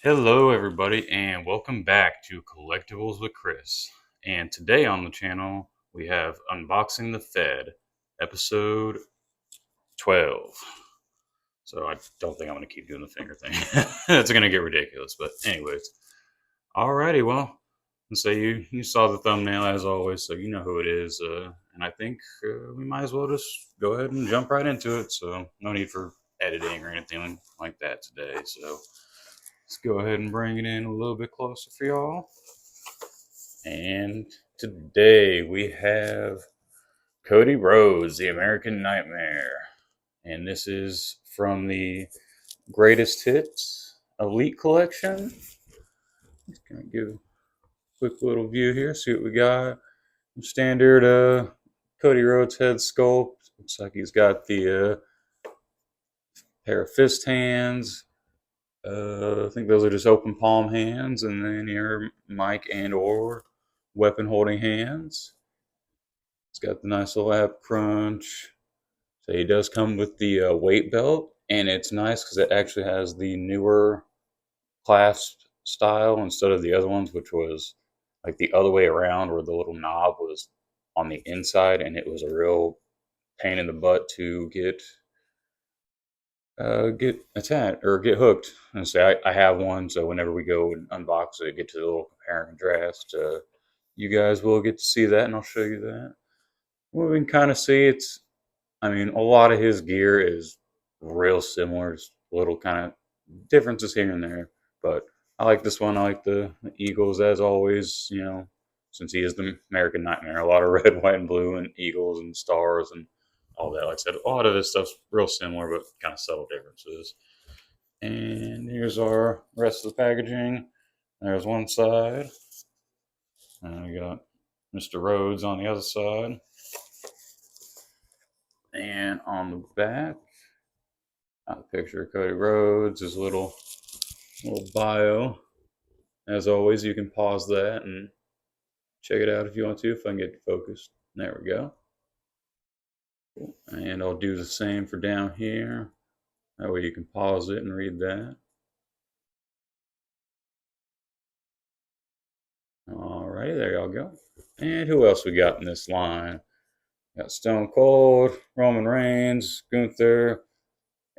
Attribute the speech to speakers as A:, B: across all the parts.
A: Hello, everybody, and welcome back to Collectibles with Chris. And today on the channel, we have Unboxing the Fed, episode 12. So I don't think I'm going to keep doing the finger thing. It's going to get ridiculous. But anyways, alrighty, well, let's say you saw the thumbnail as always, so you know who it is. And I think we might as well just go ahead and jump right into it. So no need for editing or anything like that today. So let's go ahead and bring it in a little bit closer for y'all. And today we have Cody Rhodes, the American Nightmare. And this is from the Greatest Hits Elite Collection. Just gonna give a quick little view here, see what we got. Standard Cody Rhodes head sculpt. Looks like he's got the pair of fist hands. I think those are just open palm hands, and then your mic and or weapon holding hands. It's got the nice little ab crunch. So he does come with the weight belt, and it's nice because it actually has the newer clasp style instead of the other ones, which was like the other way around, where the little knob was on the inside, and it was a real pain in the butt to get attached or get hooked. And say I have one, so whenever we go and unbox it, get to the little compare and contrast, you guys will get to see that, and I'll show you that. Well, we can kind of see I mean, a lot of his gear is real similar, just little kind of differences here and there. But I like this one. I like the Eagles as always, since he is the American Nightmare. A lot of red, white, and blue, and Eagles and stars and all that. Like I said, a lot of this stuff's real similar, but kind of subtle differences. And here's our rest of the packaging. There's one side. And we got Mr. Rhodes on the other side. And on the back, got a picture of Cody Rhodes, his little bio. As always, you can pause that and check it out if you want to, if I can get focused. There we go. And I'll do the same for down here. That way you can pause it and read that. Alright, there y'all go. And who else we got in this line? Got Stone Cold, Roman Reigns, Gunther,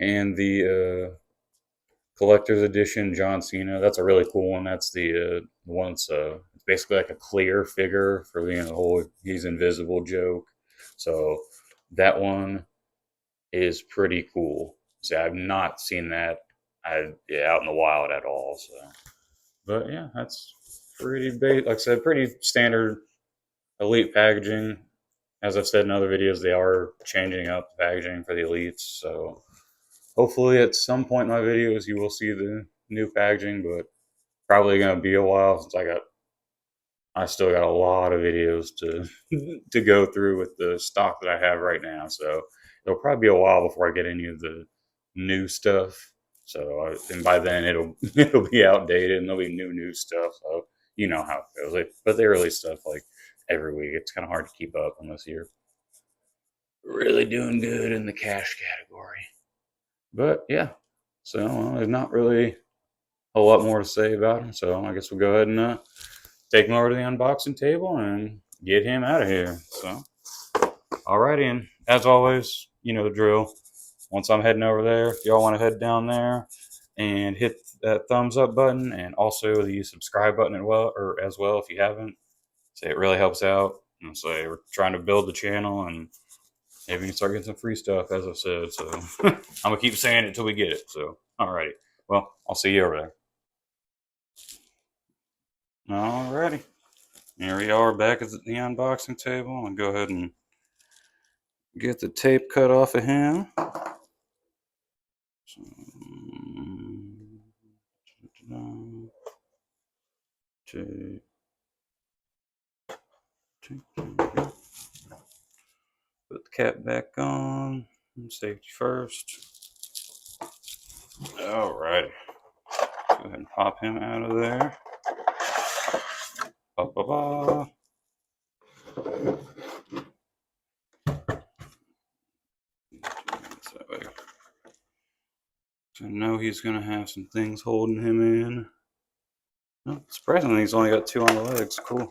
A: and the collector's edition John Cena. That's a really cool one. That's the one that's it's basically like a clear figure for the whole he's invisible joke. So that one is pretty cool. See, I've not seen that out in the wild at all. So, but yeah, that's pretty like I said, pretty standard elite packaging. As I've said in other videos, they are changing up the packaging for the elites. So hopefully at some point in my videos you will see the new packaging, but probably gonna be a while since I still got a lot of videos to to go through with the stock that I have right now. So it'll probably be a while before I get any of the new stuff. So and by then it'll be outdated and there'll be new stuff. So you know how it goes. But they release stuff like every week. It's kind of hard to keep up unless you're really doing good in the cash category. But yeah, so there's not really a lot more to say about him. So I guess we'll go ahead and take him over to the unboxing table and get him out of here. So, alrighty, and as always, you know the drill. Once I'm heading over there, if y'all want to head down there and hit that thumbs up button and also the subscribe button as well if you haven't. So it really helps out. And so we're trying to build the channel and maybe we can start getting some free stuff, as I've said. So I'm gonna keep saying it until we get it. So alrighty. Well, I'll see you over there. Alrighty. Here we are back at the unboxing table. I'll go ahead and get the tape cut off of him. So, put the cap back on. Safety first. Alright. Go ahead and pop him out of there. Ba, ba, ba. That way. So I know he's going to have some things holding him in. Well, surprisingly, he's only got 2 on the legs. Cool.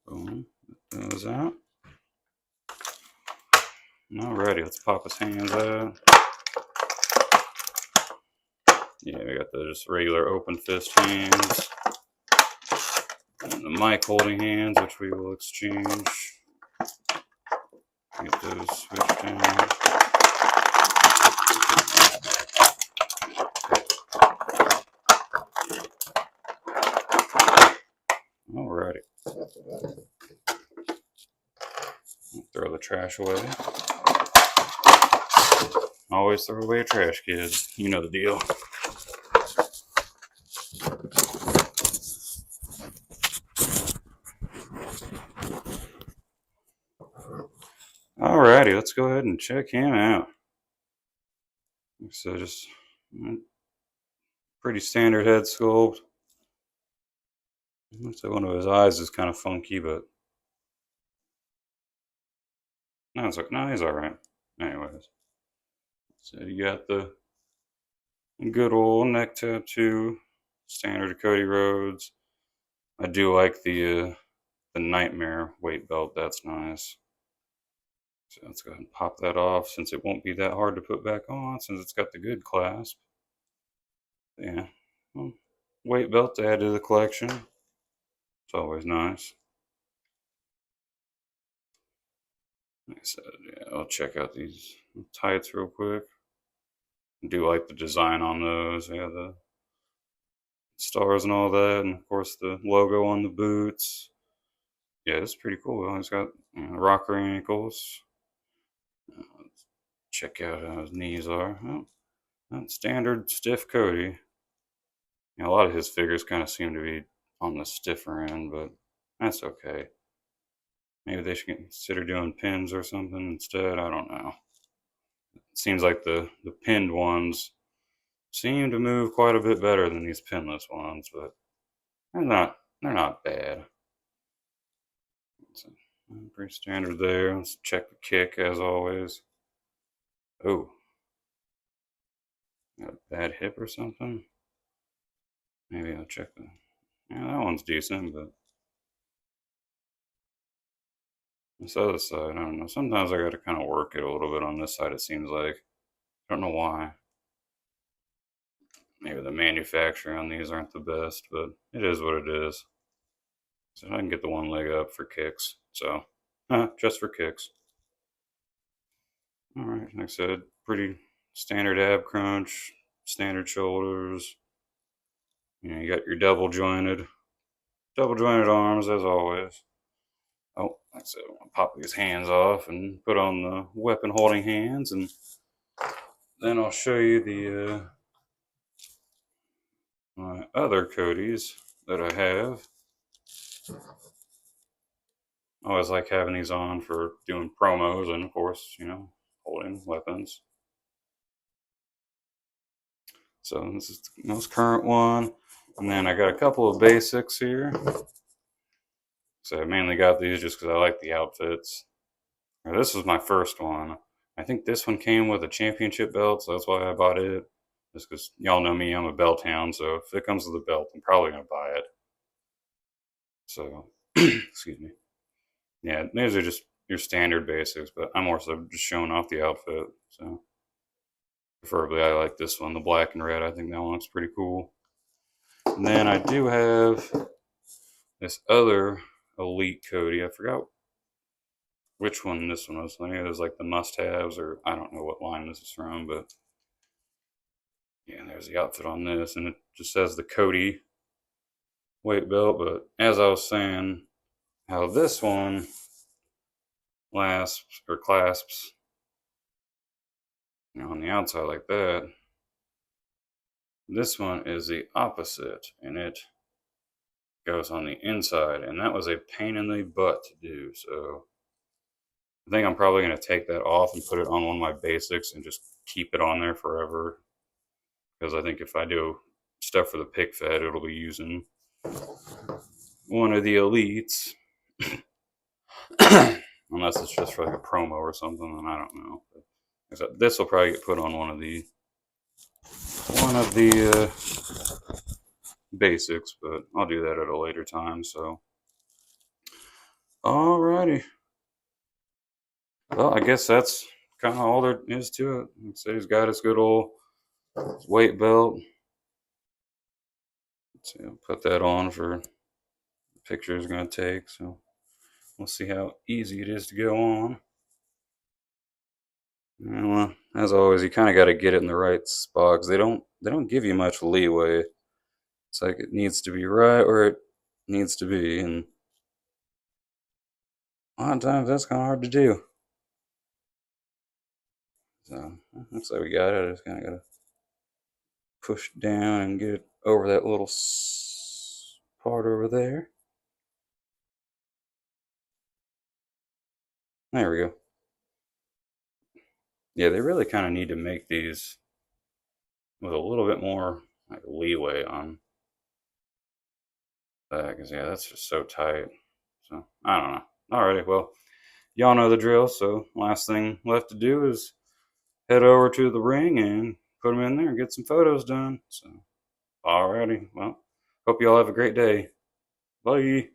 A: Boom. That those out. Alrighty, let's pop his hands out. Yeah, we got the just regular open fist hands. And the mic holding hands, which we will exchange. Get those switched down. Alrighty. Throw the trash away. Always throw away trash, kids. You know the deal. Alrighty, let's go ahead and check him out. So just pretty standard head sculpt. Looks like one of his eyes is kind of funky, but no, he's alright. Anyways, so you got the good old neck tattoo, standard Cody Rhodes. I do like the Nightmare weight belt. That's nice. So let's go ahead and pop that off, since it won't be that hard to put back on, since it's got the good clasp. Yeah, well, weight belt to add to the collection. It's always nice. Like I said, yeah, I'll check out these tights real quick. I do like the design on those. Yeah, the stars and all that, and of course the logo on the boots. Yeah, it's pretty cool. He's got rocker ankles. Let's check out how his knees are. Oh, not standard stiff Cody. A lot of his figures kind of seem to be on the stiffer end, but that's okay. Maybe they should consider doing pins or something instead. I don't know. It seems like the pinned ones seem to move quite a bit better than these pinless ones, but they're not bad. So, pretty standard there. Let's check the kick as always. Oh, got a bad hip or something. Maybe I'll check the. Yeah, that one's decent, but this other side, I don't know. Sometimes I got to kind of work it a little bit on this side. It seems like. I don't know why. Maybe the manufacturing on these aren't the best, but it is what it is. So I can get the one leg up for kicks. So, just for kicks. All right, like I said, pretty standard ab crunch, standard shoulders. You got your double jointed arms as always. Oh, like I said, I want to pop these hands off and put on the weapon holding hands, and then I'll show you the my other Codys that I have. I always like having these on for doing promos and, of course, holding weapons. So this is the most current one. And then I got a couple of basics here. So I mainly got these just because I like the outfits. This was my first one. I think this one came with a championship belt, so that's why I bought it. Just because y'all know me, I'm a belt hound, so if it comes with a belt, I'm probably going to buy it. So, excuse me. Yeah, these are just your standard basics, but I'm also just showing off the outfit. So, preferably, I like this one, the black and red. I think that one looks pretty cool. And then I do have this other Elite Cody. I forgot which one this one was. I think it was like the must-haves, or I don't know what line this is from, but yeah, there's the outfit on this, and it just says the Cody weight belt. But as I was saying, how this one clasps, on the outside like that. This one is the opposite, and it goes on the inside, and that was a pain in the butt to do. So I think I'm probably going to take that off and put it on one of my basics and just keep it on there forever. Because I think if I do stuff for the pick fed, it'll be using one of the elites. I'm unless it's just for like a promo or something, then I don't know. But this will probably get put on one of the basics, but I'll do that at a later time. So, alrighty. Well, I guess that's kind of all there is to it. Like I say, he's got his good old weight belt. So put that on for the picture is going to take. So we'll see how easy it is to go on. And, well, as always, you kind of got to get it in the right spot because they don't give you much leeway. It's like it needs to be right where it needs to be, and a lot of times that's kind of hard to do. So looks like we got it. I just kind of got to push down and get it over that little part over there. There we go. Yeah, they really kind of need to make these with a little bit more like leeway on that because yeah, that's just so tight. So I don't know. Alrighty, well, y'all know the drill. So last thing left to do is head over to the ring and put them in there and get some photos done. So alrighty, well, hope y'all have a great day. Bye.